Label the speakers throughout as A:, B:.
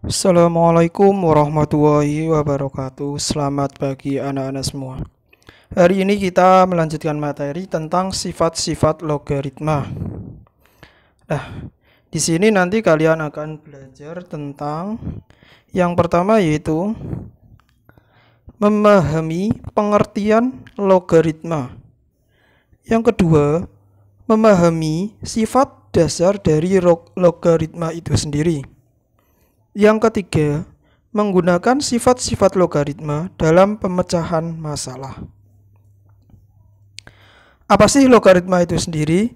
A: Assalamualaikum warahmatullahi wabarakatuh. Selamat pagi anak-anak semua. Hari ini kita melanjutkan materi tentang sifat-sifat logaritma. Nah, di sini nanti kalian akan belajar tentang yang pertama yaitu memahami pengertian logaritma. Yang kedua, memahami sifat dasar dari logaritma itu sendiri. Yang ketiga, menggunakan sifat-sifat logaritma dalam pemecahan masalah. Apa sih logaritma itu sendiri?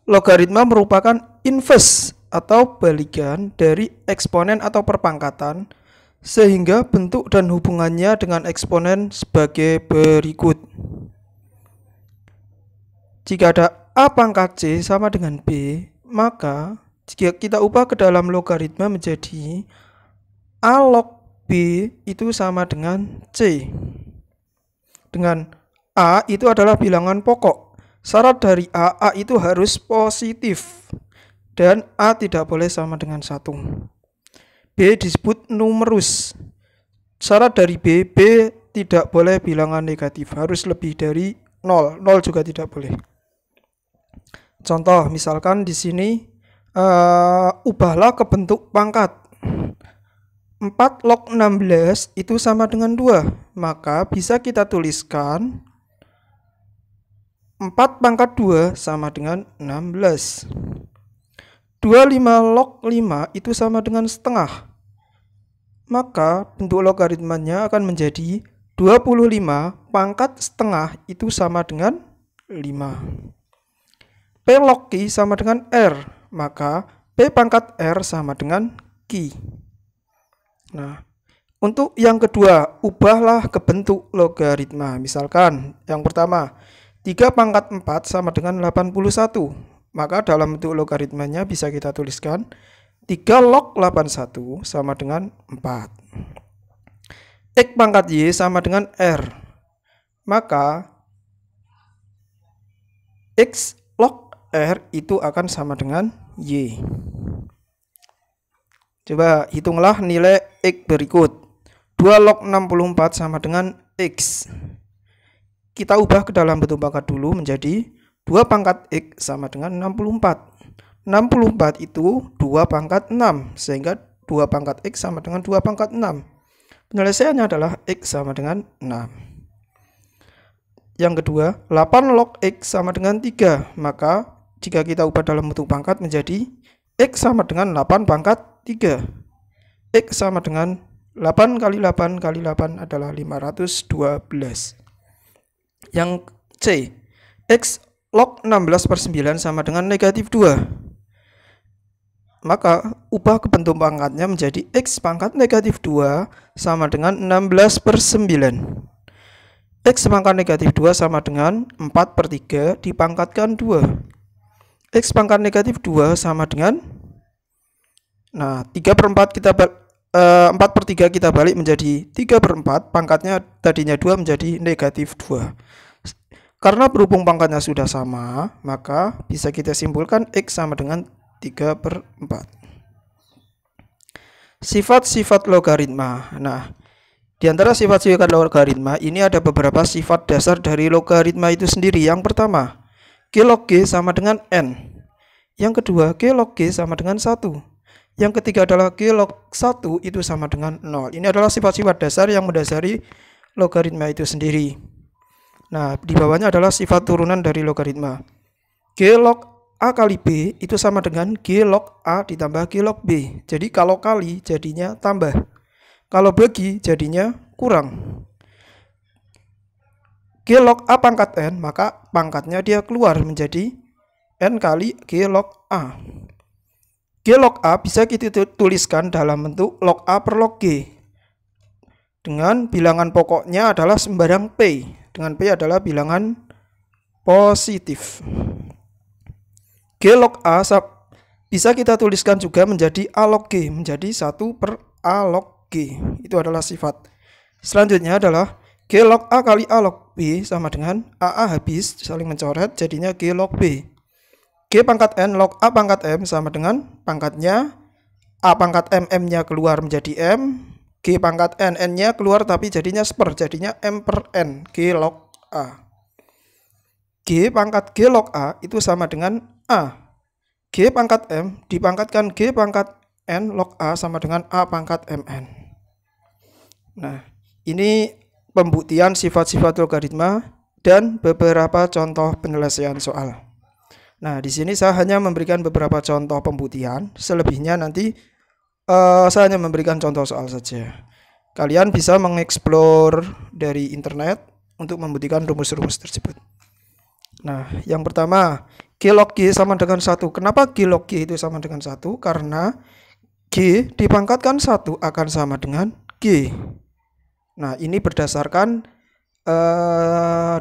A: Logaritma merupakan inverse atau balikan dari eksponen atau perpangkatan, sehingga bentuk dan hubungannya dengan eksponen sebagai berikut. Jika ada A pangkat C sama dengan B, maka jika kita ubah ke dalam logaritma menjadi A log B itu sama dengan C. Dengan A itu adalah bilangan pokok. Syarat dari A itu harus positif. Dan A tidak boleh sama dengan 1. B disebut numerus. Syarat dari B tidak boleh bilangan negatif. Harus lebih dari 0. 0 juga tidak boleh. Contoh, misalkan di sini ubahlah ke bentuk pangkat. 4 log 16 itu sama dengan 2. Maka bisa kita tuliskan 4 pangkat 2 sama dengan 16. 25 log 5 itu sama dengan setengah. Maka bentuk logaritmanya akan menjadi 25 pangkat setengah itu sama dengan 5. P log Q sama dengan R. Maka P pangkat R sama dengan Q. Nah, untuk yang kedua, ubahlah ke bentuk logaritma. Misalkan, yang pertama, 3 pangkat 4 sama dengan 81. Maka dalam bentuk logaritmanya bisa kita tuliskan 3 log 81 sama dengan 4. X pangkat Y sama dengan R. Maka X log R itu akan sama dengan Y. Coba hitunglah nilai X berikut. 2 log 64 sama dengan X. Kita ubah ke dalam bentuk pangkat dulu menjadi 2 pangkat X sama dengan 64. 64 itu 2 pangkat 6. Sehingga 2 pangkat X sama dengan 2 pangkat 6. Penyelesaiannya adalah X sama dengan 6. Yang kedua, 8 log X sama dengan 3. Maka jika kita ubah dalam bentuk pangkat menjadi X sama dengan 8 pangkat 3. X sama dengan 8 kali 8 kali 8 adalah 512. Yang C, X log 16 per 9 sama dengan negatif 2. Maka ubah ke bentuk pangkatnya menjadi X pangkat negatif 2 sama dengan 16 per 9. X pangkat negatif 2 sama dengan 4 per 3 dipangkatkan 2. X pangkat negatif 2 sama dengan 3 per 4 kita 4 per 3 kita balik menjadi 3 per 4. Pangkatnya tadinya 2 menjadi negatif 2. Karena berhubung pangkatnya sudah sama, maka bisa kita simpulkan X sama dengan 3 per 4. Sifat-sifat logaritma. Nah, di antara sifat-sifat logaritma ini ada beberapa sifat dasar dari logaritma itu sendiri. Yang pertama, Q log G sama dengan N. Yang kedua, Q log G sama dengan 1. Yang ketiga adalah Q log 1 itu sama dengan 0. Ini adalah sifat-sifat dasar yang mendasari logaritma itu sendiri. Nah, di bawahnya adalah sifat turunan dari logaritma. G log A kali B itu sama dengan G log A ditambah G log B. Jadi kalau kali jadinya tambah. Kalau bagi jadinya kurang. G log A pangkat N, maka pangkatnya dia keluar menjadi N kali G log A. G log A bisa kita tuliskan dalam bentuk log A per log G. Dengan bilangan pokoknya adalah sembarang P. Dengan P adalah bilangan positif. G log A bisa kita tuliskan juga menjadi A log G. Menjadi 1 per A log G. Itu adalah sifat. Selanjutnya adalah G log A kali A log B sama dengan AA habis saling mencoret jadinya G log B. G pangkat N log A pangkat M sama dengan pangkatnya A pangkat M-nya keluar menjadi M, G pangkat N-nya keluar tapi jadinya seper, jadinya M per N, G log A. G pangkat G log A itu sama dengan A. G pangkat M dipangkatkan G pangkat N log A sama dengan A pangkat MN. Nah, ini pembuktian sifat-sifat logaritma dan beberapa contoh penyelesaian soal. Nah, di sini saya hanya memberikan beberapa contoh pembuktian, selebihnya nanti saya hanya memberikan contoh soal saja. Kalian bisa mengeksplor dari internet untuk membuktikan rumus-rumus tersebut. Nah, yang pertama, G log G sama dengan 1. Kenapa G log G itu sama dengan 1? Karena G dipangkatkan 1 akan sama dengan G. Nah, ini berdasarkan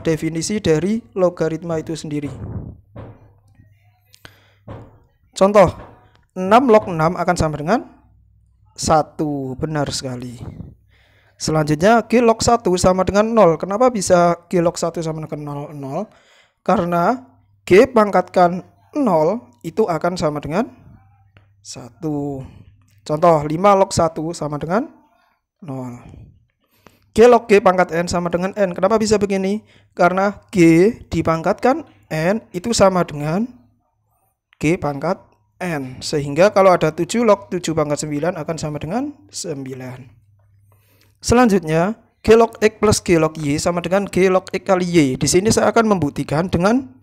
A: definisi dari logaritma itu sendiri. Contoh, 6 log 6 akan sama dengan 1. Benar sekali. Selanjutnya, G log 1 sama dengan 0. Kenapa bisa G log 1 sama dengan 0? 0. Karena G pangkatkan 0 itu akan sama dengan 1. Contoh, 5 log 1 sama dengan 0. G log G pangkat N sama dengan N. Kenapa bisa begini? Karena G dipangkatkan N itu sama dengan G pangkat N. Sehingga kalau ada 7 log 7 pangkat 9 akan sama dengan 9. Selanjutnya, G log X plus G log Y sama dengan G log X kali Y. Di sini saya akan membuktikan dengan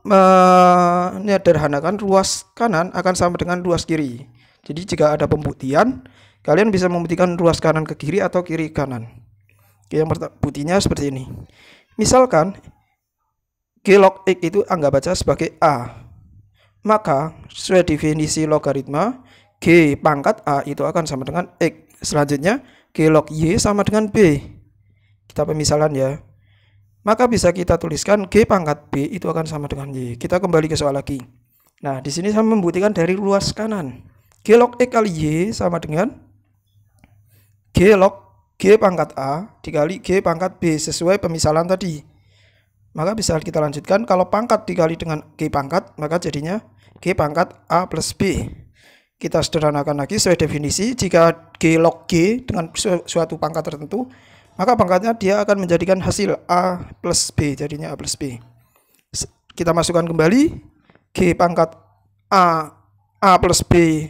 A: menyederhanakan ruas kanan akan sama dengan ruas kiri. Jadi jika ada pembuktian, kalian bisa membuktikan ruas kanan ke kiri atau kiri ke kanan. Oke, yang buktinya seperti ini. Misalkan G log X itu anggap aja sebagai A. Maka sesuai definisi logaritma, G pangkat A itu akan sama dengan X. Selanjutnya, G log Y sama dengan B. Kita pemisalan ya. Maka bisa kita tuliskan G pangkat B itu akan sama dengan Y. Kita kembali ke soal lagi. Nah, di sini saya membuktikan dari ruas kanan. G log X kali Y sama dengan G log G pangkat A dikali G pangkat B sesuai pemisalan tadi. Maka bisa kita lanjutkan, kalau pangkat dikali dengan G pangkat, maka jadinya G pangkat A plus B. Kita sederhanakan lagi sesuai definisi, jika G log G dengan suatu pangkat tertentu, maka pangkatnya dia akan menjadikan hasil A plus B, jadinya A plus B. Kita masukkan kembali G pangkat A plus B.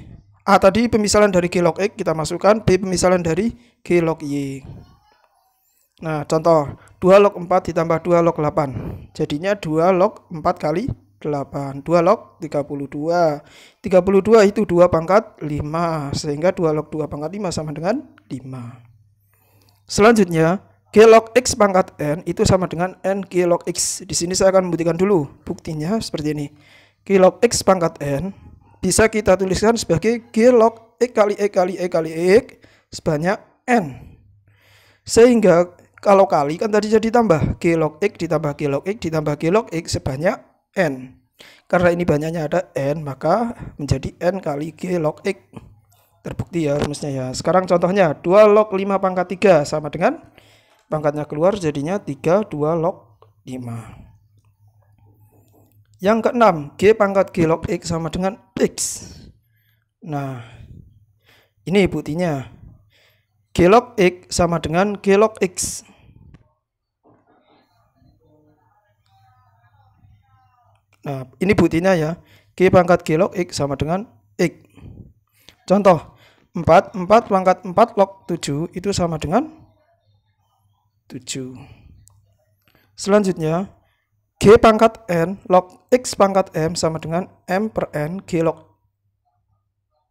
A: A tadi pemisalan dari G log X, kita masukkan B pemisalan dari G log Y. Nah, contoh 2 log 4 ditambah 2 log 8. Jadinya 2 log 4 kali 8. 2 log 32. 32 itu 2 pangkat 5. Sehingga 2 log 2 pangkat 5 sama dengan 5. Selanjutnya, G log X pangkat N itu sama dengan N G log X. Di sini saya akan membuktikan dulu. Buktinya seperti ini. G log X pangkat N bisa kita tuliskan sebagai G log X kali X kali X kali X sebanyak N. Sehingga kalau kali kan tadi jadi tambah G log X ditambah G log X ditambah G log X sebanyak N. Karena ini banyaknya ada N, maka menjadi N kali G log X. Terbukti ya rumusnya ya. Sekarang contohnya 2 log 5 pangkat 3 sama dengan pangkatnya keluar jadinya 3 2 log 5. Yang keenam, G pangkat G log X sama dengan X. Nah, ini buktinya. G log X sama dengan G log X. Nah, ini buktinya ya. G pangkat G log X sama dengan X. Contoh, 4 pangkat 4 log 7 itu sama dengan 7. Selanjutnya, G pangkat N log X pangkat M sama dengan M per N G log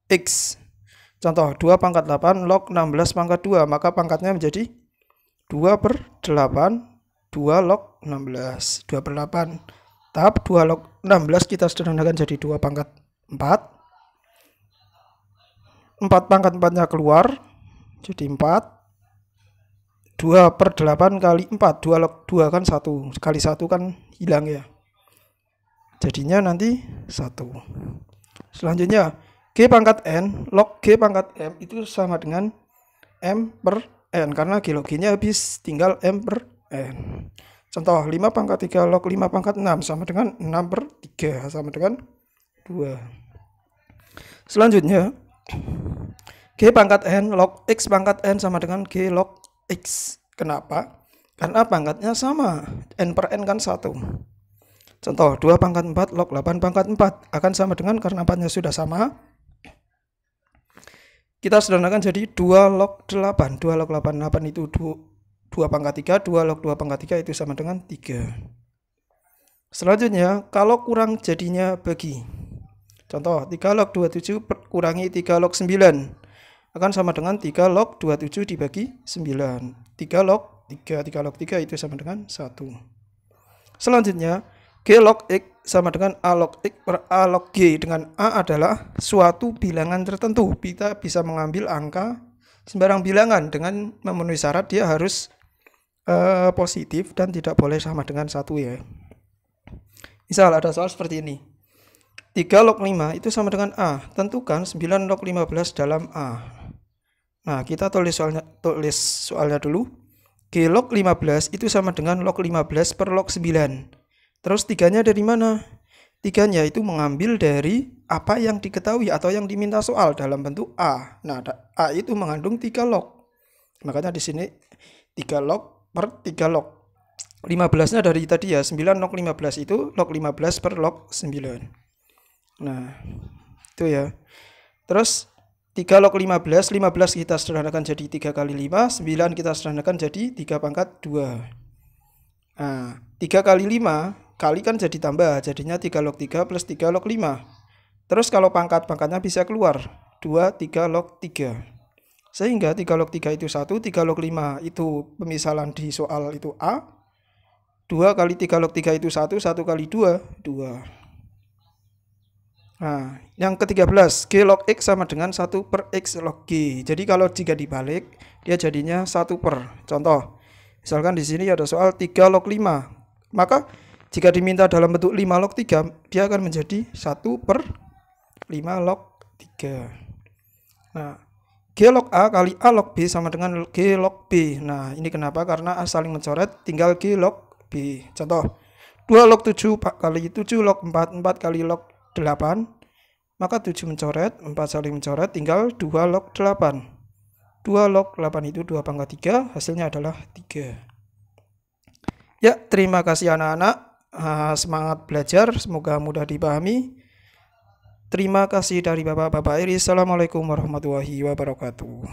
A: X. Contoh, 2 pangkat 8 log 16 pangkat 2. Maka pangkatnya menjadi 2 per 8, 2 log 16. 2 per 8. Tahap 2 log 16 kita sederhanakan jadi 2 pangkat 4. 4 pangkat 4-nya keluar. Jadi 4. 2 per 8 kali 4. 2 log 2 kan 1. Kali 1 kan hilang ya. Jadinya nanti 1. Selanjutnya, G pangkat N log G pangkat M itu sama dengan M per N. Karena G log G-nya habis, tinggal M per N. Contoh, 5 pangkat 3 log 5 pangkat 6 sama dengan 6 per 3 sama dengan 2. Selanjutnya, G pangkat N log X pangkat N sama dengan G log X. Kenapa? Karena pangkatnya sama. N per N kan 1. Contoh, 2 pangkat 4 log 8 pangkat 4 akan sama dengan, karena pangkatnya sudah sama, kita sederhanakan jadi 2 log 8. 2 log 8, 8 itu 2 pangkat 3, 2 log 2 pangkat 3 itu sama dengan 3. Selanjutnya, kalau kurang jadinya bagi. Contoh, 3 log 27 kurangi 3 log 9 akan sama dengan 3 log 27 dibagi 9. 3 log 3 itu sama dengan 1. Selanjutnya, G log X sama dengan A log X per A log G, dengan A adalah suatu bilangan tertentu. Kita bisa mengambil angka sembarang bilangan dengan memenuhi syarat dia harus positif dan tidak boleh sama dengan 1 ya. Misal ada soal seperti ini. 3 log 5 itu sama dengan A. Tentukan 9 log 15 dalam A. Nah, kita tulis soalnya dulu. G log 15 itu sama dengan log 15 per log 9. Terus 3-nya dari mana? 3-nya itu mengambil dari apa yang diketahui atau yang diminta soal dalam bentuk A. Nah, A itu mengandung 3 log. Makanya di sini 3 log per 3 log. 15-nya dari tadi ya, 9 log 15 itu log 15 per log 9. Nah, itu ya. Terus 3 log 15 kita sederhanakan jadi 3 kali 5, 9 kita sederhanakan jadi 3 pangkat 2. Nah, 3 kali 5, kali kan jadi tambah, jadinya 3 log 3 plus 3 log 5. Terus kalau pangkat-pangkatnya bisa keluar, 2, 3 log 3. Sehingga 3 log 3 itu 1, 3 log 5 itu pemisalan di soal itu A. 2 kali 3 log 3 itu 1, 1 kali 2, 2. Nah, yang ke-13, G log X sama dengan 1 per X log G. Jadi kalau jika dibalik, dia jadinya 1 per. Contoh, misalkan di sini ada soal 3 log 5. Maka jika diminta dalam bentuk 5 log 3, dia akan menjadi 1 per 5 log 3. Nah, G log A kali A log B sama dengan G log B. Nah, ini kenapa? Karena A saling mencoret, tinggal G log B. Contoh, 2 log 7 kali 7 log 4, 4 kali log 8, maka 7 mencoret, 4 saling mencoret, tinggal 2 log 8. 2 log 8 itu 2 pangkat 3, hasilnya adalah 3. Ya, terima kasih anak-anak. Semangat belajar, semoga mudah dipahami. Terima kasih dari Bapak-Bapak Iris. Assalamualaikum warahmatullahi wabarakatuh.